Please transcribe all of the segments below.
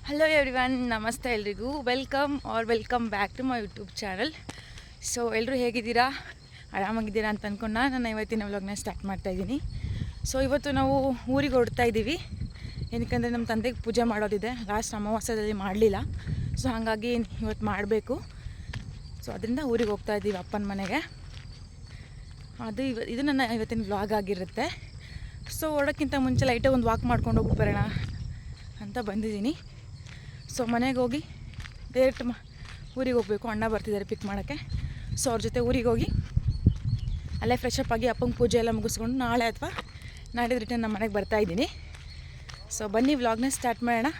Hello everyone, ನಮಸ್ತೆ ಎಲ್ರಿಗೂ. Welcome back to my YouTube channel. So ಎಲ್ಲರೂ ಹೇಗಿದ್ದೀರಾ, ಆರಾಮಾಗಿದ್ದೀರಾ ಅಂತ ಅಂದ್ಕೊಂಡು ನಾನು ಇವತ್ತಿನ ವ್ಲಾಗ್ನ ಸ್ಟಾರ್ಟ್ ಮಾಡ್ತಾಯಿದ್ದೀನಿ. ಸೊ ಇವತ್ತು ನಾವು ಊರಿಗೆ ಹೊರಡ್ತಾ ಇದ್ದೀವಿ. ಏನಕ್ಕಂದರೆ ನಮ್ಮ ತಂದೆಗೆ ಪೂಜೆ ಮಾಡೋದಿದೆ. ಲಾಸ್ಟ್ ಅಮಾವಾಸ್ಯದಲ್ಲಿ ಮಾಡಲಿಲ್ಲ, ಸೊ ಹಾಗಾಗಿ ಇವತ್ತು ಮಾಡಬೇಕು. ಸೊ ಅದರಿಂದ ಊರಿಗೆ ಹೋಗ್ತಾ ಇದ್ದೀವಿ ಅಪ್ಪನ ಮನೆಗೆ. ಇದು ನನ್ನ ಇವತ್ತಿನ ವ್ಲಾಗ್ ಆಗಿರುತ್ತೆ. ಸೊ ಹೊರಡೋಕ್ಕಿಂತ ಮುಂಚೆ ಲೈಟಾಗಿ ಒಂದು ವಾಕ್ ಮಾಡ್ಕೊಂಡು ಹೋಗಿ ಬರೋಣ ಅಂತ ಬಂದಿದ್ದೀನಿ. ಸೊ ಮನೆಗೆ ಹೋಗಿ ಡೈರೆಕ್ಟ್ ಊರಿಗೆ ಹೋಗಬೇಕು. ಅಣ್ಣ ಬರ್ತಿದ್ದಾರೆ ಪಿಕ್ ಮಾಡೋಕ್ಕೆ. ಸೊ ಅವ್ರ ಜೊತೆ ಊರಿಗೆ ಹೋಗಿ ಅಲ್ಲೇ ಫ್ರೆಶ್ ಅಪ್ ಆಗಿ ಅಪ್ಪಂಗೆ ಪೂಜೆ ಎಲ್ಲ ಮುಗಿಸ್ಕೊಂಡು ನಾಳೆ ಅಥವಾ ನಾಳೆ ರಿಟರ್ನ್ ನಮ್ಮ ಮನೆಗೆ ಬರ್ತಾಯಿದ್ದೀನಿ. ಸೊ ಬನ್ನಿ ವ್ಲಾಗ್ನ ಸ್ಟಾರ್ಟ್ ಮಾಡೋಣ.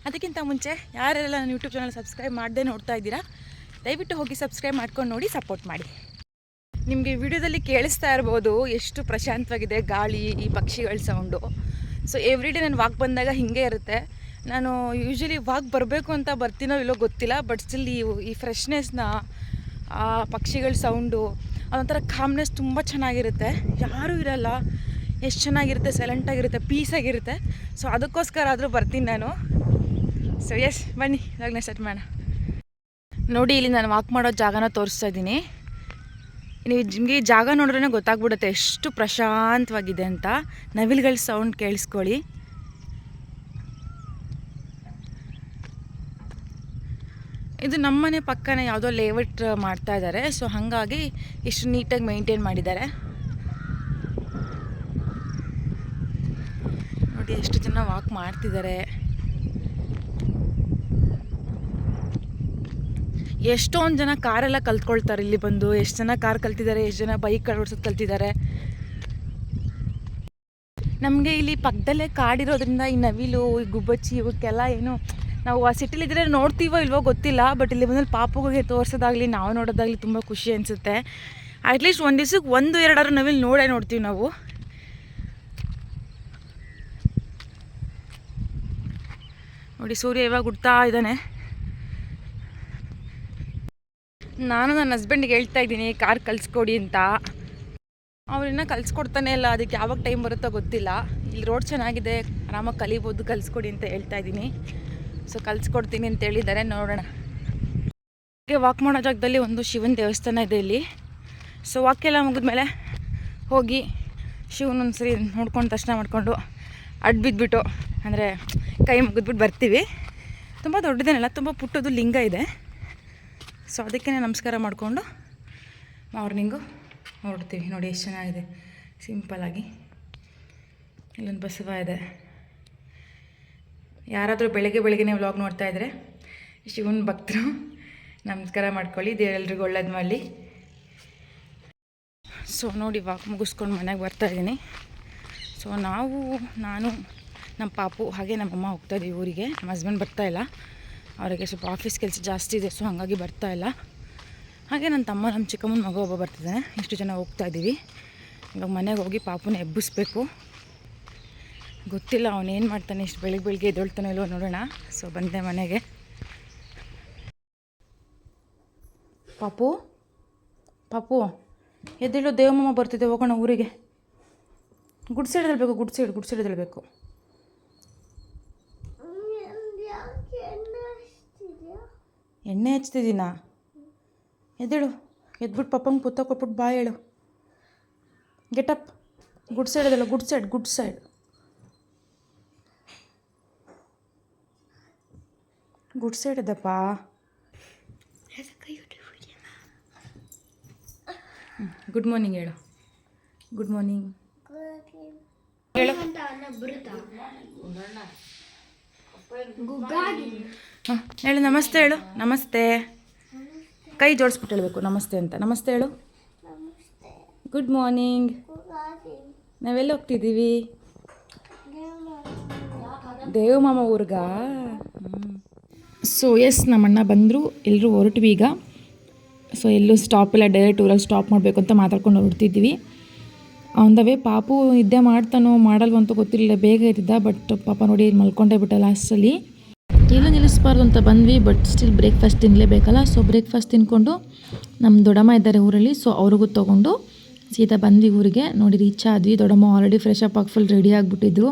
ಅದಕ್ಕಿಂತ ಮುಂಚೆ ಯಾರೆಲ್ಲ ನನ್ನ ಯೂಟ್ಯೂಬ್ ಚಾನಲ್ ಸಬ್ಸ್ಕ್ರೈಬ್ ಮಾಡದೆ ನೋಡ್ತಾ ಇದ್ದೀರಾ, ದಯವಿಟ್ಟು ಹೋಗಿ ಸಬ್ಸ್ಕ್ರೈಬ್ ಮಾಡ್ಕೊಂಡು ನೋಡಿ, ಸಪೋರ್ಟ್ ಮಾಡಿ. ನಿಮಗೆ ವಿಡಿಯೋದಲ್ಲಿ ಕೇಳಿಸ್ತಾ ಇರ್ಬೋದು ಎಷ್ಟು ಪ್ರಶಾಂತವಾಗಿದೆ ಗಾಳಿ, ಈ ಪಕ್ಷಿಗಳ ಸೌಂಡು. ಸೊ ಎವ್ರಿ ಡೇ ನಾನು ವಾಕ್ ಬಂದಾಗ ಹೀಗೆ ಇರುತ್ತೆ. ನಾನು ಯೂಶ್ವಲಿ ವಾಕ್ ಬರಬೇಕು ಅಂತ ಬರ್ತೀನೋ ಇಲ್ಲೋ ಗೊತ್ತಿಲ್ಲ, ಬಟ್ ಸ್ಟಿಲ್ ಈ ಫ್ರೆಶ್ನೆಸ್ನ, ಆ ಪಕ್ಷಿಗಳ ಸೌಂಡು, ಅದೊಂಥರ ಕಾಮ್ನೆಸ್ ತುಂಬ ಚೆನ್ನಾಗಿರುತ್ತೆ. ಯಾರೂ ಇರಲ್ಲ, ಎಷ್ಟು ಚೆನ್ನಾಗಿರುತ್ತೆ, ಸೈಲೆಂಟಾಗಿರುತ್ತೆ, ಪೀಸಾಗಿರುತ್ತೆ. ಸೊ ಅದಕ್ಕೋಸ್ಕರ ಆದರೂ ಬರ್ತೀನಿ ನಾನು. ಸೊ ಎಸ್, ಬನ್ನಿ ಇವಾಗಲೇ ಸ್ಟಾರ್ಟ್ ಮಾಡೋಣ. ನೋಡಿ, ಇಲ್ಲಿ ನಾನು ವಾಕ್ ಮಾಡೋ ಜಾಗನ ತೋರಿಸ್ತಾ ಇದ್ದೀನಿ. ನೀವು ನಿಮಗೆ ಈ ಜಾಗ ನೋಡ್ರೇ ಗೊತ್ತಾಗ್ಬಿಡುತ್ತೆ ಎಷ್ಟು ಪ್ರಶಾಂತವಾಗಿದೆ ಅಂತ. ನವಿಲುಗಳ ಸೌಂಡ್ ಕೇಳಿಸ್ಕೊಳ್ಳಿ. ಇದು ನಮ್ಮನೆ ಪಕ್ಕನೇ ಯಾವುದೋ ಲೇಔಟ್ ಮಾಡ್ತಾ ಇದ್ದಾರೆ. ಸೊ ಹಾಗಾಗಿ ಇಷ್ಟು ನೀಟಾಗಿ ಮೇಂಟೈನ್ ಮಾಡಿದ್ದಾರೆ. ನೋಡಿ ಎಷ್ಟು ಜನ ವಾಕ್ ಮಾಡ್ತಿದ್ದಾರೆ. ಎಷ್ಟೊಂದು ಜನ ಕಾರೆಲ್ಲ ಕಲ್ತ್ಕೊಳ್ತಾರೆ ಇಲ್ಲಿ ಬಂದು. ಎಷ್ಟು ಜನ ಕಾರ್ ಕಲ್ತಿದ್ದಾರೆ, ಎಷ್ಟು ಜನ ಬೈಕ್ ಓಡಿಸೋದು ಕಲ್ತಿದ್ದಾರೆ. ನಮಗೆ ಇಲ್ಲಿ ಪಕ್ಕದಲ್ಲೇ ಕಾಡಿರೋದ್ರಿಂದ ಈ ನವಿಲು, ಈ ಗುಬ್ಬಚ್ಚಿ ಇವಕ್ಕೆಲ್ಲ ಏನು ನಾವು ಆ ಸಿಟಿಲಿದ್ದರೆ ನೋಡ್ತೀವೋ ಇಲ್ವೋ ಗೊತ್ತಿಲ್ಲ, ಬಟ್ ಇಲ್ಲಿ ಬಂದಲ್ಲಿ ಪಾಪುಗಳಿಗೆ ತೋರಿಸೋದಾಗಲಿ ನಾವು ನೋಡೋದಾಗಲಿ ತುಂಬ ಖುಷಿ ಅನಿಸುತ್ತೆ. ಅಟ್ಲೀಸ್ಟ್ ಒಂದು ದಿವ್ಸಕ್ಕೆ 1-2 ನವಿಲು ನೋಡ್ತೀವಿ ನಾವು. ನೋಡಿ ಸೂರ್ಯ ಇವಾಗ ಹುಡ್ತಾ ಇದ್ದಾನೆ. ನಾನು ನನ್ನ ಹಸ್ಬೆಂಡಿಗೆ ಹೇಳ್ತಾ ಇದ್ದೀನಿ ಕಾರ್ ಕಲಿಸ್ಕೊಡಿ ಅಂತ. ಅವರಿನ್ನ ಕಲಿಸ್ಕೊಡ್ತಾನೆ ಇಲ್ಲ, ಅದಕ್ಕೆ ಯಾವಾಗ ಟೈಮ್ ಬರುತ್ತೋ ಗೊತ್ತಿಲ್ಲ. ಇಲ್ಲಿ ರೋಡ್ ಚೆನ್ನಾಗಿದೆ, ಆರಾಮಾಗಿ ಕಲಿಬೋದು, ಕಲಿಸ್ಕೊಡಿ ಅಂತ ಹೇಳ್ತಾ ಇದ್ದೀನಿ. ಸೊ ಕಲಿಸ್ಕೊಡ್ತೀನಿ ಅಂತ ಹೇಳಿದ್ದಾರೆ, ನೋಡೋಣ. ಹಾಗೆ ವಾಕ್ ಮಾಡೋ ಜಾಗದಲ್ಲಿ ಒಂದು ಶಿವನ ದೇವಸ್ಥಾನ ಇದೆ ಇಲ್ಲಿ. ಸೊ ವಾಕೆಲ್ಲ ಮುಗಿದ್ಮೇಲೆ ಹೋಗಿ ಶಿವನೊಂದು ಸರಿ ನೋಡ್ಕೊಂಡು ದರ್ಶನ ಮಾಡಿಕೊಂಡು ಅಡ್ಬಿದ್ಬಿಟ್ಟು, ಅಂದರೆ ಕೈ ಮುಗಿದ್ಬಿಟ್ಟು ಬರ್ತೀವಿ. ತುಂಬ ದೊಡ್ಡದೇನಲ್ಲ, ತುಂಬ ಪುಟ್ಟದು ಲಿಂಗ ಇದೆ. ಸೊ ಅದಕ್ಕೆ ನಮಸ್ಕಾರ ಮಾಡಿಕೊಂಡು ಮಾರ್ನಿಂಗು ನೋಡ್ತೀವಿ. ನೋಡಿ ಎಷ್ಟು ಚೆನ್ನಾಗಿದೆ, ಸಿಂಪಲ್ಲಾಗಿ. ಇಲ್ಲೊಂದು ಬಸವ ಇದೆ. ಯಾರಾದರೂ ಬೆಳಗ್ಗೆನೇ ವ್ಲಾಗ್ ನೋಡ್ತಾಯಿದ್ರೆ ಶಿವನ ಭಕ್ತರು ನಮಸ್ಕಾರ ಮಾಡ್ಕೊಳ್ಳಿ, ದೇವರೆಲ್ರಿಗೂ ಒಳ್ಳೇದು ಮಾಡಲಿ. ಸೊ ನೋಡಿ ವಾಕ್ ಮುಗಿಸ್ಕೊಂಡು ಮನೆಗೆ ಬರ್ತಾಯಿದ್ದೀನಿ. ಸೊ ನಾನು ನಮ್ಮ ಪಾಪು ಹಾಗೆ ನಮ್ಮಮ್ಮ ಹೋಗ್ತಾಯಿದ್ದೀವಿ ಊರಿಗೆ. ನಮ್ಮ ಹಸ್ಬೆಂಡ್ ಬರ್ತಾಯಿಲ್ಲ, ಅವರಿಗೆ ಸ್ವಲ್ಪ ಆಫೀಸ್ ಕೆಲಸ ಜಾಸ್ತಿ ಇದೆ, ಸೊ ಹಾಗಾಗಿ ಬರ್ತಾಯಿಲ್ಲ. ಹಾಗೆ ನನ್ನ ತಮ್ಮ, ನಮ್ಮ ಚಿಕ್ಕಮ್ಮನ ಮಗ ಒಬ್ಬ ಬರ್ತಿದ್ದಾನೆ. ಇಷ್ಟು ಜನ ಹೋಗ್ತಾಯಿದ್ದೀವಿ. ಇವಾಗ ಮನೆಗೆ ಹೋಗಿ ಪಾಪುನ ಎಬ್ಬಿಸ್ಬೇಕು. ಗೊತ್ತಿಲ್ಲ ಅವನೇನು ಮಾಡ್ತಾನೆ, ಇಷ್ಟು ಬೆಳಗ್ಗೆ ಎದ್ದೇಳ್ತಾನೋ ಇಲ್ವೋ ನೋಡೋಣ. ಸೊ ಬಂದೆ ಮನೆಗೆ. ಪಾಪು ಎದ್ದೇಳು, ದೇವಮ್ಮ ಬರ್ತಿದ್ದೆ, ಹೋಗೋಣ ಊರಿಗೆ. ಗುಡ್ ಸೈಡ್ ಎದ್ದೇಳಬೇಕು. ಎಣ್ಣೆ ಹಚ್ತಿದ್ದೀನಾ? ಎದ್ದೇಳು, ಎದ್ಬಿಟ್ಟು ಪಪ್ಪಂಗೆ ಪುತ್ತ ಕೊಟ್ಬಿಟ್ಟು ಬಾ ಹೇಳು. ಗೆಟಪ್. ಗುಡ್ ಸೈಡ್ ಎದ್ದೇಳು, ಗುಡ್ ಸೈಡ್. ಗುಡ್ ಸೈಡ್ ಇದಪ್ಪ. ಗುಡ್ ಮಾರ್ನಿಂಗ್ ಹೇಳು. ಗುಡ್ ಮಾರ್ನಿಂಗ್ ಹೇಳು. ಹಾಂ ಹೇಳು. ನಮಸ್ತೆ ಹೇಳು. ನಮಸ್ತೆ. ಕೈ ಜೋಡಿಸ್ಬಿಟ್ಟು ಹೇಳಬೇಕು ನಮಸ್ತೆ ಅಂತ. ನಮಸ್ತೆ ಹೇಳು. Good morning. ನಾವೆಲ್ಲ ಹೋಗ್ತಿದ್ದೀವಿ? ದೇವಮಾಮ ಊರ್ಗ. ಸೊ ಎಸ್, ನಮ್ಮಣ್ಣ ಬಂದರು, ಎಲ್ಲರೂ ಹೊರಟ್ವಿ ಈಗ. ಸೊ ಎಲ್ಲೂ ಸ್ಟಾಪ್ ಇಲ್ಲ, ಡೈರೆಕ್ಟ್ ಊರಲ್ಲಿ ಸ್ಟಾಪ್ ಮಾಡಬೇಕು ಅಂತ ಮಾತಾಡ್ಕೊಂಡು ಹೊರಡ್ತಿದ್ವಿ. ಅವನವೇ ಪಾಪು ನಿದ್ದೆ ಮಾಡ್ತಾನೋ ಮಾಡಲ್ವ ಅಂತ ಗೊತ್ತಿರಲಿಲ್ಲ, ಬೇಗ ಇದ್ದಿದ್ದ. ಬಟ್ ಪಾಪ ನೋಡಿ ಮಲ್ಕೊಂಡೇ ಬಿಟ್ಟ ಲಾಸ್ಟಲ್ಲಿ. ಎಲ್ಲೂ ನಿಲ್ಲಿಸ್ಬಾರ್ದು ಅಂತ ಬಂದ್ವಿ, ಬಟ್ ಸ್ಟಿಲ್ ಬ್ರೇಕ್ಫಾಸ್ಟ್ ತಿನ್ನಲೇಬೇಕಲ್ಲ. ಸೊ ಬ್ರೇಕ್ಫಾಸ್ಟ್ ತಿನ್ಕೊಂಡು ನಮ್ಮ ದೊಡ್ಡಮ್ಮ ಇದ್ದಾರೆ ಊರಲ್ಲಿ, ಸೊ ಅವ್ರಿಗೂ ತೊಗೊಂಡು ಸೀದಾ ಬಂದ್ವಿ ಊರಿಗೆ. ನೋಡಿ ರೀಚ್ ಆದ್ವಿ. ದೊಡ್ಡಮ್ಮ ಆಲ್ರೆಡಿ ಫ್ರೆಶ್ ಅಪ್ ಆಗಿ ಫುಲ್ ರೆಡಿ ಆಗಿಬಿಟ್ಟಿದ್ರು.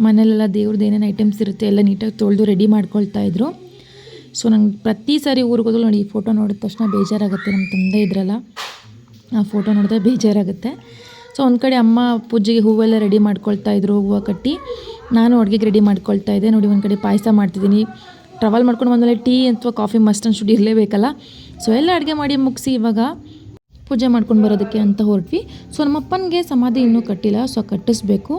ಮನೇಲೆಲ್ಲ ದೇವ್ರದ್ದು ಏನೇನು ಐಟಮ್ಸ್ ಇರುತ್ತೆ ಎಲ್ಲ ನೀಟಾಗಿ ತೊಳೆದು ರೆಡಿ ಮಾಡ್ಕೊಳ್ತಾಯಿದ್ರು. ಸೊ ನಂಗೆ ಪ್ರತಿ ಸಾರಿ ಊರಿಗೆ ಹೋದ್ರು ನೋಡಿ ಈ ಫೋಟೋ ನೋಡಿದ ತಕ್ಷಣ ಬೇಜಾರಾಗುತ್ತೆ. ನಮ್ಮ ತಂದೆ ಇದ್ರಲ್ಲ, ಆ ಫೋಟೋ ನೋಡಿದ್ರೆ ಬೇಜಾರಾಗುತ್ತೆ. ಸೊ ಒಂದು ಕಡೆ ಅಮ್ಮ ಪೂಜೆಗೆ ಹೂವೆಲ್ಲ ರೆಡಿ ಮಾಡ್ಕೊಳ್ತಾಯಿದ್ರು, ಹೂವು ಕಟ್ಟಿ. ನಾನು ಅಡುಗೆಗೆ ರೆಡಿ ಮಾಡ್ಕೊಳ್ತಾಯಿದ್ದೆ ನೋಡಿ. ಒಂದು ಕಡೆ ಪಾಯಸ ಮಾಡ್ತಿದ್ದೀನಿ. ಟ್ರಾವೆಲ್ ಮಾಡ್ಕೊಂಡು ಬಂದಮೇಲೆ ಟೀ ಅಥವಾ ಕಾಫಿ ಮಸ್ಟ್ ಅನ್ಸ್ಟುಡ್ ಇರಲೇಬೇಕಲ್ಲ. ಸೊ ಎಲ್ಲ ಅಡುಗೆ ಮಾಡಿ ಮುಗಿಸಿ ಇವಾಗ ಪೂಜೆ ಮಾಡ್ಕೊಂಡು ಬರೋದಕ್ಕೆ ಅಂತ ಹೊರಟ್ವಿ. ಸೊ ನಮ್ಮಪ್ಪನಿಗೆ ಸಮಾಧಿ ಇನ್ನೂ ಕಟ್ಟಿಲ್ಲ, ಸೊ ಕಟ್ಟಿಸ್ಬೇಕು.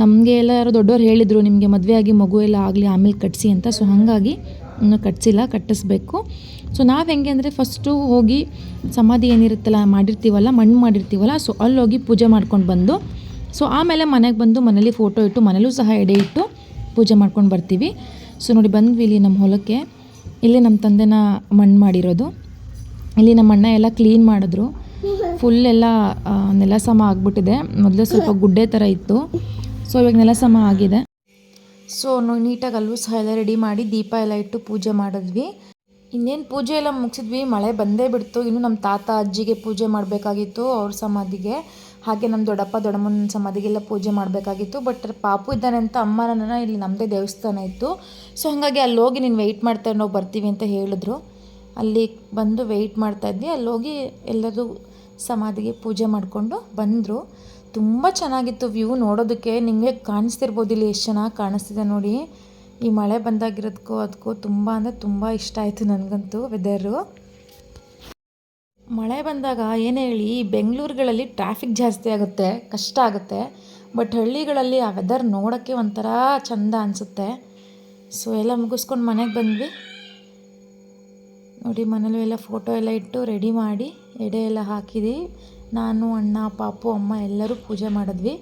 ನಮಗೆ ಎಲ್ಲ ಯಾರೋ ದೊಡ್ಡವ್ರು ಹೇಳಿದರು, ನಿಮಗೆ ಮದುವೆ ಆಗಿ ಮಗು ಎಲ್ಲ ಆಗಲಿ ಆಮೇಲೆ ಕಟ್ಟಿಸಿ ಅಂತ. ಸೊ ಹಾಗಾಗಿ ಇನ್ನೂ ಕಟ್ಟಿಸಿಲ್ಲ, ಕಟ್ಟಿಸ್ಬೇಕು. ಸೊ ನಾವು ಹೆಂಗೆ ಅಂದರೆ ಫಸ್ಟು ಹೋಗಿ ಸಮಾಧಿ ಏನಿರುತ್ತಲ್ಲ ಮಾಡಿರ್ತೀವಲ್ಲ, ಮಣ್ಣು ಮಾಡಿರ್ತೀವಲ್ಲ, ಸೊ ಅಲ್ಲಿ ಹೋಗಿ ಪೂಜೆ ಮಾಡ್ಕೊಂಡು ಬಂದು, ಸೊ ಆಮೇಲೆ ಮನೆಗೆ ಬಂದು ಮನೇಲಿ ಫೋಟೋ ಇಟ್ಟು ಮನೇಲೂ ಸಹ ಎಡೆ ಇಟ್ಟು ಪೂಜೆ ಮಾಡ್ಕೊಂಡು ಬರ್ತೀವಿ. ಸೊ ನೋಡಿ ಬಂದ್ವಿ ಇಲ್ಲಿ ನಮ್ಮ ಹೊಲಕ್ಕೆ. ಇಲ್ಲಿ ನಮ್ಮ ತಂದೆನ ಮಣ್ಣು ಮಾಡಿರೋದು. ಇಲ್ಲಿ ನಮ್ಮ ಅಣ್ಣ ಎಲ್ಲ ಕ್ಲೀನ್ ಮಾಡಿದ್ರು. ಫುಲ್ ಎಲ್ಲ ನೆಲ ಸಮ ಆಗಿಬಿಟ್ಟಿದೆ. ಮೊದಲು ಸ್ವಲ್ಪ ಗುಡ್ಡೆ ಥರ ಇತ್ತು, ಸೊ ಇವಾಗ ನೆಲ ಸಮ ಆಗಿದೆ. ಸೊ ನೀಟಾಗಿ ಅಲ್ಲೂ ಸಹ ಎಲ್ಲ ರೆಡಿ ಮಾಡಿ ದೀಪ ಎಲ್ಲ ಇಟ್ಟು ಪೂಜೆ ಮಾಡಿದ್ವಿ. ಇನ್ನೇನು ಪೂಜೆ ಎಲ್ಲ ಮುಗಿಸಿದ್ವಿ, ಮಳೆ ಬಂದೇ ಬಿಡ್ತು. ಇನ್ನು ನಮ್ಮ ತಾತ ಅಜ್ಜಿಗೆ ಪೂಜೆ ಮಾಡಬೇಕಾಗಿತ್ತು, ಅವ್ರ ಸಮಾಧಿಗೆ. ಹಾಗೆ ನಮ್ಮ ದೊಡ್ಡಪ್ಪ ದೊಡ್ಡಮ್ಮನ ಸಮಾಧಿಗೆಲ್ಲ ಪೂಜೆ ಮಾಡಬೇಕಾಗಿತ್ತು. ಬಟ್ ಪಾಪು ಇದ್ದಾನೆ ಅಂತ ಅಮ್ಮ ನನ್ನ ಇಲ್ಲಿ ನಮ್ಮದೇ ದೇವಸ್ಥಾನ ಇತ್ತು. ಸೊ ಹಾಗಾಗಿ ಅಲ್ಲಿ ಹೋಗಿ ನೀನು ವೆಯ್ಟ್ ಮಾಡ್ತಾ ನಾವು ಬರ್ತೀವಿ ಅಂತ ಹೇಳಿದ್ರು. ಅಲ್ಲಿ ಬಂದು ವೆಯ್ಟ್ ಮಾಡ್ತಾಯಿದ್ವಿ. ಅಲ್ಲಿ ಹೋಗಿ ಎಲ್ಲರೂ ಸಮಾಧಿಗೆ ಪೂಜೆ ಮಾಡಿಕೊಂಡು ಬಂದರು. ತುಂಬ ಚೆನ್ನಾಗಿತ್ತು ವ್ಯೂ ನೋಡೋದಕ್ಕೆ. ನಿಮಗೆ ಕಾಣಿಸ್ತಿರ್ಬೋದು ಇಲ್ಲಿ ಎಷ್ಟು ಚೆನ್ನಾಗಿ ಕಾಣಿಸ್ತಿದೆ ನೋಡಿ. ಈ ಮಳೆ ಬಂದಾಗಿರೋದಕ್ಕೂ ಅದಕ್ಕೂ ತುಂಬ ಅಂದರೆ ತುಂಬ ಇಷ್ಟ ಆಯಿತು ನನಗಂತೂ ವೆದರು. ಮಳೆ ಬಂದಾಗ ಏನೇ ಹೇಳಿ, ಬೆಂಗಳೂರುಗಳಲ್ಲಿ ಟ್ರಾಫಿಕ್ ಜಾಸ್ತಿ ಆಗುತ್ತೆ, ಕಷ್ಟ ಆಗುತ್ತೆ. ಬಟ್ ಹಳ್ಳಿಗಳಲ್ಲಿ ಆ ವೆದರ್ ನೋಡೋಕ್ಕೆ ಒಂಥರ ಚೆಂದ ಅನಿಸುತ್ತೆ. ಸೊ ಎಲ್ಲ ಮುಗಿಸ್ಕೊಂಡು ಮನೆಗೆ ಬಂದ್ವಿ ನೋಡಿ. ಮನೇಲೂ ಎಲ್ಲ ಫೋಟೋ ಎಲ್ಲ ಇಟ್ಟು ರೆಡಿ ಮಾಡಿ ಎಡೆ ಎಲ್ಲ ಹಾಕಿದ್ವಿ. ನಾನು, ಅಣ್ಣ, ಪಾಪು, ಅಮ್ಮ ಎಲ್ಲರೂ ಪೂಜೆ ಮಾಡಿದ್ವಿ.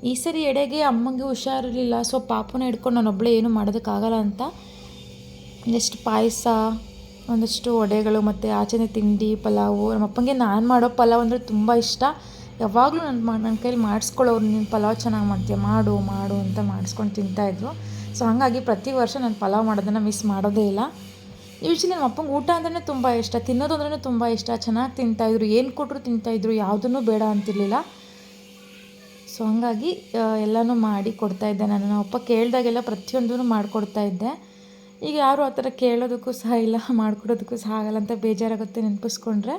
ಈ ಸರಿ ಎಡೆಗೆ ಅಮ್ಮಂಗೆ ಹುಷಾರಿರಲಿಲ್ಲ. ಸೊ ಪಾಪುನ ಹಿಡ್ಕೊಂಡು ನಾನೊಬ್ಬಳೇ ಏನೂ ಮಾಡೋದಕ್ಕಾಗಲ್ಲ ಅಂತ ಒಂದಷ್ಟು ಪಾಯಸ, ಒಂದಷ್ಟು ವಡೆಗಳು ಮತ್ತು ಆಚೆನೇ ತಿಂಡಿ, ಪಲಾವು. ನಮ್ಮಪ್ಪಂಗೆ ನಾನು ಮಾಡೋ ಪಲಾವ್ ಅಂದರೆ ತುಂಬ ಇಷ್ಟ. ಯಾವಾಗಲೂ ನನ್ನ ಕೈಲಿ ಮಾಡಿಸ್ಕೊಳ್ಳೋರು, ನೀನು ಪಲಾವ್ ಚೆನ್ನಾಗಿ ಮಾಡ್ತೀಯ, ಮಾಡು ಮಾಡು ಅಂತ ಮಾಡಿಸ್ಕೊಂಡು ತಿಂತಾಯಿದ್ರು. ಸೊ ಹಾಗಾಗಿ ಪ್ರತಿ ವರ್ಷ ನಾನು ಪಲಾವ್ ಮಾಡೋದನ್ನು ಮಿಸ್ ಮಾಡೋದೇ ಇಲ್ಲ. ಯೂಶ್ವಲಿ ನಮ್ಮ ಅಪ್ಪಂಗೆ ಊಟ ಅಂದ್ರೆ ತುಂಬ ಇಷ್ಟ, ತಿನ್ನೋದು ಅಂದ್ರೂ ತುಂಬ ಇಷ್ಟ. ಚೆನ್ನಾಗಿ ತಿಂತಾಯಿದ್ರು, ಏನು ಕೊಟ್ಟರು ತಿಂತಾಯಿದ್ರು, ಯಾವುದನ್ನು ಬೇಡ ಅಂತಿರಲಿಲ್ಲ. ಸೊ ಹಾಗಾಗಿ ಎಲ್ಲನೂ ಮಾಡಿ ಕೊಡ್ತಾಯಿದ್ದೆ ನಾನು. ನಮ್ಮ ಅಪ್ಪ ಕೇಳಿದಾಗೆಲ್ಲ ಪ್ರತಿಯೊಂದೂ ಮಾಡಿಕೊಡ್ತಾಯಿದ್ದೆ. ಈಗ ಯಾರು ಆ ಥರ ಕೇಳೋದಕ್ಕೂ ಸಹ ಇಲ್ಲ, ಮಾಡಿಕೊಡೋದಕ್ಕೂ ಸಹ ಆಗಲ್ಲ ಅಂತ ಬೇಜಾರಾಗುತ್ತೆ ನೆನಪಿಸ್ಕೊಂಡ್ರೆ.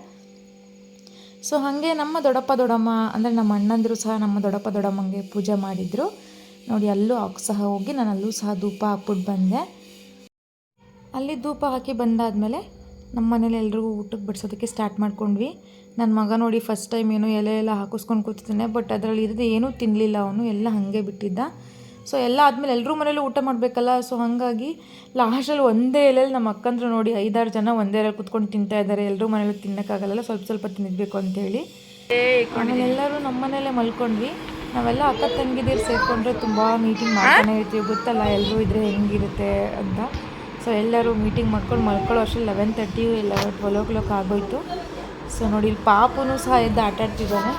ಸೊ ಹಾಗೆ ನಮ್ಮ ದೊಡ್ಡಪ್ಪ ದೊಡ್ಡಮ್ಮ ಅಂದರೆ ನಮ್ಮ ಅಣ್ಣಂದಿರು ಸಹ ನಮ್ಮ ದೊಡ್ಡಪ್ಪ ದೊಡ್ಡಮ್ಮಂಗೆ ಪೂಜೆ ಮಾಡಿದರು ನೋಡಿ. ಅಲ್ಲೂ ಸಹ ಹೋಗಿ ನಾನು ಅಲ್ಲೂ ಸಹ ಧೂಪ ಹಾಕ್ಬಿಟ್ಟು ಬಂದೆ. ಅಲ್ಲಿ ಧೂಪ ಹಾಕಿ ಬಂದಾದಮೇಲೆ ನಮ್ಮ ಮನೇಲಿ ಎಲ್ರಿಗೂ ಊಟಕ್ಕೆ ಬಡಿಸೋದಕ್ಕೆ ಸ್ಟಾರ್ಟ್ ಮಾಡ್ಕೊಂಡ್ವಿ. ನನ್ನ ಮಗ ನೋಡಿ ಫಸ್ಟ್ ಟೈಮ್ ಏನೋ ಎಲೆ ಎಲ್ಲ ಹಾಕಿಸ್ಕೊಂಡು ಕೂತಿದ್ದಾನೆ. ಬಟ್ ಅದರಲ್ಲಿ ಇರೋದು ಏನೂ ತಿನ್ನಲಿಲ್ಲ ಅವನು, ಎಲ್ಲ ಹಾಗೆ ಬಿಟ್ಟಿದ್ದ. ಸೊ ಎಲ್ಲ ಆದಮೇಲೆ ಎಲ್ಲರೂ ಮನೇಲಿ ಊಟ ಮಾಡಬೇಕಲ್ಲ. ಸೊ ಹಾಗಾಗಿ ಲಾಸ್ಟಲ್ಲಿ ಒಂದೇ ಎಲೆಯಲ್ಲಿ ನಮ್ಮ ಅಕ್ಕಂದ್ರು ನೋಡಿ 5-6 ಜನ ಒಂದೇ ಎಲೆ ಕೂತ್ಕೊಂಡು ತಿಂತಾ ಇದ್ದಾರೆ. ಎಲ್ಲರೂ ಮನೇಲಿ ತಿನ್ನೋಕ್ಕಾಗಲ್ಲ, ಸ್ವಲ್ಪ ಸ್ವಲ್ಪ ತಿನ್ನಬೇಕು ಅಂತೇಳಿ. ಆಮೇಲೆ ಎಲ್ಲರೂ ನಮ್ಮ ಮನೇಲೇ ಮಲ್ಕೊಂಡ್ವಿ. ನಾವೆಲ್ಲ ಅಕ್ಕ ತಂಗಿದಿರು ಸೇರಿಕೊಂಡ್ರೆ ತುಂಬ ಮೀಟಿಂಗ್ ಮಾಡ್ತಾನೆ ಇರ್ತೀವಿ, ಗೊತ್ತಲ್ಲ ಎಲ್ಲರೂ ಇದ್ದರೆ ಹೆಂಗಿರುತ್ತೆ ಅಂತ. ಸೊ ಎಲ್ಲರೂ ಮೀಟಿಂಗ್ ಮಾಡ್ಕೊಂಡು ಮಲ್ಕೊಳ್ಳೋ ಅಷ್ಟರಲ್ಲಿ 11:30 12 o'clock ಆಗೋಯ್ತು. ಸೊ ನೋಡಿ ಇಲ್ಲಿ ಪಾಪುನೂ ಸಹ ಎದ್ದು ಆಟಾಡ್ತಿದ್ದಾನೆ.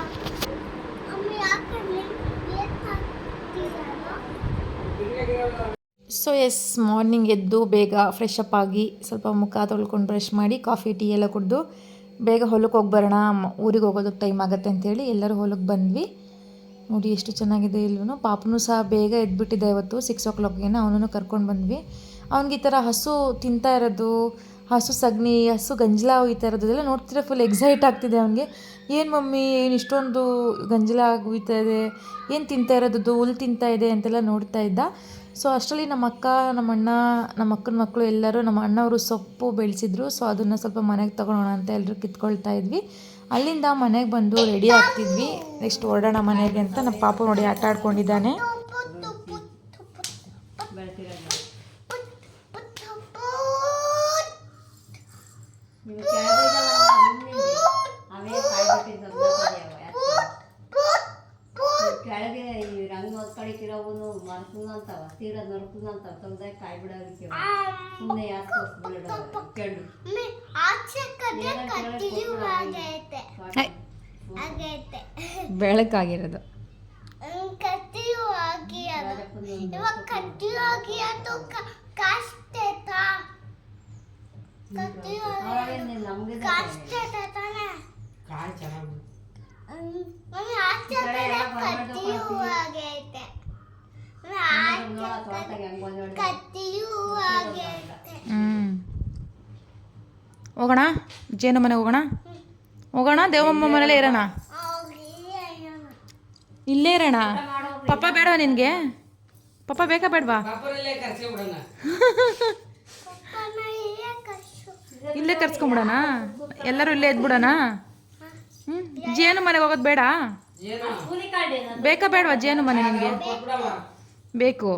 ಸೊ ಮಾರ್ನಿಂಗ್ ಎದ್ದು ಬೇಗ ಫ್ರೆಶ್ ಅಪ್ ಆಗಿ ಸ್ವಲ್ಪ ಮುಖ ತೊಳ್ಕೊಂಡು ಬ್ರಷ್ ಮಾಡಿ ಕಾಫಿ ಟೀ ಎಲ್ಲ ಕುಡಿದು ಬೇಗ ಹೊಲಕ್ಕೆ ಹೋಗಿ ಬರೋಣ, ಊರಿಗೆ ಹೋಗೋದಕ್ಕೆ ಟೈಮ್ ಆಗುತ್ತೆ ಅಂತೇಳಿ ಎಲ್ಲರೂ ಹೊಲಕ್ಕೆ ಬಂದ್ವಿ. ನೋಡಿ ಎಷ್ಟು ಚೆನ್ನಾಗಿದೆ ಇಲ್ಲೂ. ಪಾಪನೂ ಸಹ ಬೇಗ ಎದ್ಬಿಟ್ಟಿದೆ ಇವತ್ತು 6 o'clockಗೆ. ಅವನನ್ನು ಕರ್ಕೊಂಡು ಬಂದ್ವಿ. ಅವ್ನಿಗೆ ಈ ಥರ ಹಸು ತಿಂತಾ ಇರೋದು, ಹಸು ಸಗಣಿ, ಹಸು ಗಂಜಲ ಈ ಥರದ್ದೆಲ್ಲ ನೋಡ್ತಿದ್ರೆ ಫುಲ್ ಎಕ್ಸೈಟ್ ಆಗ್ತಿದೆ ಅವನಿಗೆ. ಏನು ಮಮ್ಮಿ ಏನು ಇಷ್ಟೊಂದು ಗಂಜಲ ಆಗೋಯ್ತಾ ಇದೆ, ಏನು ತಿಂತಾ ಇರೋದು, ಹುಲ್ಲು ತಿಂತಾ ಇದೆ ಅಂತೆಲ್ಲ ನೋಡ್ತಾ ಇದ್ದ. ಸೊ ಅಷ್ಟರಲ್ಲಿ ನಮ್ಮ ಅಕ್ಕ, ನಮ್ಮ ಅಣ್ಣ, ನಮ್ಮ ಅಕ್ಕನ ಮಕ್ಕಳು ಎಲ್ಲರೂ, ನಮ್ಮ ಅಣ್ಣವರು ಸೊಪ್ಪು ಬೆಳೆಸಿದ್ರು. ಸೊ ಅದನ್ನು ಸ್ವಲ್ಪ ಮನೆಗೆ ತೊಗೊಳೋಣ ಅಂತ ಎಲ್ಲರೂ ಕಿತ್ಕೊಳ್ತಾ ಇದ್ವಿ. ಅಲ್ಲಿಂದ ಮನೆಗೆ ಬಂದು ರೆಡಿ ಆಗ್ತಿದ್ವಿ, ನೆಕ್ಸ್ಟ್ ಹೊರಡೋಣ ಮನೆಗೆ ಅಂತ. ನಮ್ಮ ಪಾಪ ನೋಡಿ ಆಟ ಆಡ್ಕೊಂಡಿದ್ದಾನೆ. ಕೆಳಗೆ ಈ ರಂಗ ಕಡಿಕಿರೋವನು ಮರ್ಕೊಂಡಂತವ ತೀರ ನರ್ಕೊಂಡಂತವ ತಂದೆ ಕಾಯಿ ಬಿಡೋದಕ್ಕೆ ಸುಮ್ಮನೆ ಯಾಕೆ ಕೆಂಡು ಬೆಳಕಾಗಿರೋದು ನೋಡ ತೋಟದಾಗ ಹೆಂಗ್ ಬಂದ್ ನೋಡಿ ಹೋಗೋಣ ಜೇನು ಮನೆಗೆ ಹೋಗೋಣ ದೇವಮ್ಮ ಮನೇಲೇ ಇರೋಣ, ಇಲ್ಲೇ ಇರೋಣ. ಪಪ್ಪ ಬೇಡವಾ ನಿನಗೆ? ಪಪ್ಪ ಬೇಕಾ ಬೇಡವಾ? ಇಲ್ಲೇ ಕರ್ಸ್ಕೊಂಬಿಡೋಣ, ಎಲ್ಲರೂ ಇಲ್ಲೇ ಎದ್ಬಿಡೋಣ. ಜೇನು ಮನೆಗೆ ಹೋಗೋದು ಬೇಡ? ಬೇಕಾ ಬೇಡವಾ ಜೇನು ಮನೆ ನಿನಗೆ? ಬೇಕು.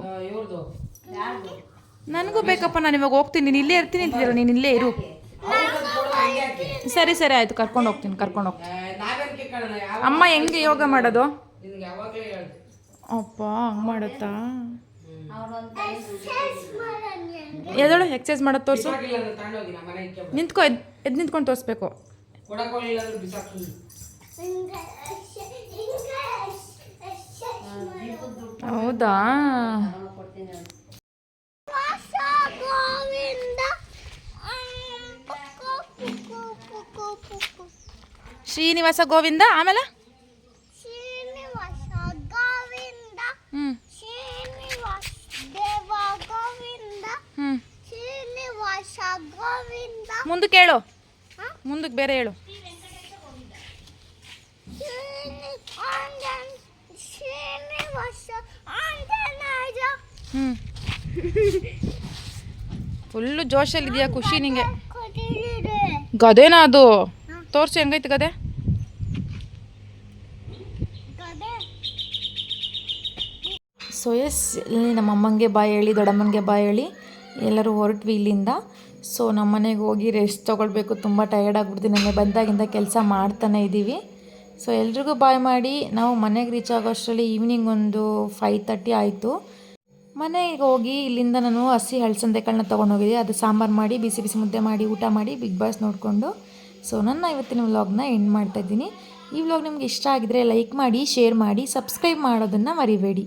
ನನಗೂ ಬೇಕಪ್ಪ, ನಾನು ಇವಾಗ ಹೋಗ್ತೀನಿ, ನೀನು ಇಲ್ಲೇ ಇರ್ತೀನಿ ಅಂತಿದ್ದೀರ, ನೀನು ಇಲ್ಲೇ ಇರು. ಸರಿ ಆಯಿತು, ಕರ್ಕೊಂಡು ಹೋಗ್ತೀನಿ. ಅಮ್ಮ ಹೆಂಗೆ ಯೋಗ ಮಾಡೋದು? ಅಪ್ಪ ಹಂಗೆ ಮಾಡುತ್ತಾ? ಎದಳು ಎಕ್ಸಸೈಸ್ ಮಾಡೋದು ತೋರಿಸು. ನಿಂತ್ಕೊ, ಎದ್ದು ನಿಂತ್ಕೊಂಡು ತೋರಿಸ್ಬೇಕು. ಹೌದಾ? ಶ್ರೀನಿವಾಸ ಗೋವಿಂದ, ಆಮೇಲೆ ಮುಂದಕ್ಕೆ ಹೇಳು, ಮುಂದಕ್ಕೆ ಬೇರೆ ಹೇಳು. ಫುಲ್ಲು ಜೋಶಲ್ಲಿದೆಯಾ, ಖುಷಿ ನಿಂಗೆ? ಗದೇನಾ ಅದು? ತೋರಿಸಿ ಹೆಂಗೈತೆ ಗದೆ. ಸೊ ಎಸ್, ಇಲ್ಲಿ ನಮ್ಮ ಅಮ್ಮಂಗೆ ಬಾಯ್ ಹೇಳಿ, ದೊಡ್ಡಮ್ಮನಿಗೆ ಬಾಯ್ ಹೇಳಿ ಎಲ್ಲರೂ ಹೊರಟ್ವಿ ಇಲ್ಲಿಂದ. ಸೊ ನಮ್ಮ ಮನೆಗೆ ಹೋಗಿ ರೆಸ್ಟ್ ತೊಗೊಳ್ಬೇಕು, ತುಂಬ ಟಯರ್ಡ್ ಆಗಿಬಿಡ್ತೀನಿ. ನನಗೆ ಬಂದಾಗಿಂದ ಕೆಲಸ ಮಾಡ್ತಾನೆ ಇದ್ದೀವಿ. ಸೊ ಎಲ್ರಿಗೂ ಬಾಯ್ ಮಾಡಿ ನಾವು ಮನೆಗೆ ರೀಚ್ ಆಗೋ ಅಷ್ಟರಲ್ಲಿ ಈವ್ನಿಂಗ್ ಒಂದು 5:30 ಆಯಿತು. ಮನೆಗೆ ಹೋಗಿ ಇಲ್ಲಿಂದ ನಾನು ಹಸಿ ಹಲಸಂದೆಕಾಳನ್ನ ತೊಗೊಂಡೋಗಿದ್ದೆ. ಅದು ಸಾಂಬಾರು ಮಾಡಿ, ಬಿಸಿ ಬಿಸಿ ಮುದ್ದೆ ಮಾಡಿ, ಊಟ ಮಾಡಿ, ಬಿಗ್ ಬಾಸ್ ನೋಡಿಕೊಂಡು ಸೊ ನನ್ನ ಇವತ್ತಿನ ವ್ಲಾಗ್ನ ಎಂಡ್ ಮಾಡ್ತಾಯಿದ್ದೀನಿ. ಈ ವ್ಲಾಗ್ ನಿಮ್ಗೆ ಇಷ್ಟ ಆಗಿದ್ರೆ ಲೈಕ್ ಮಾಡಿ, ಶೇರ್ ಮಾಡಿ, ಸಬ್ಸ್ಕ್ರೈಬ್ ಮಾಡೋದನ್ನು ಮರಿಬೇಡಿ.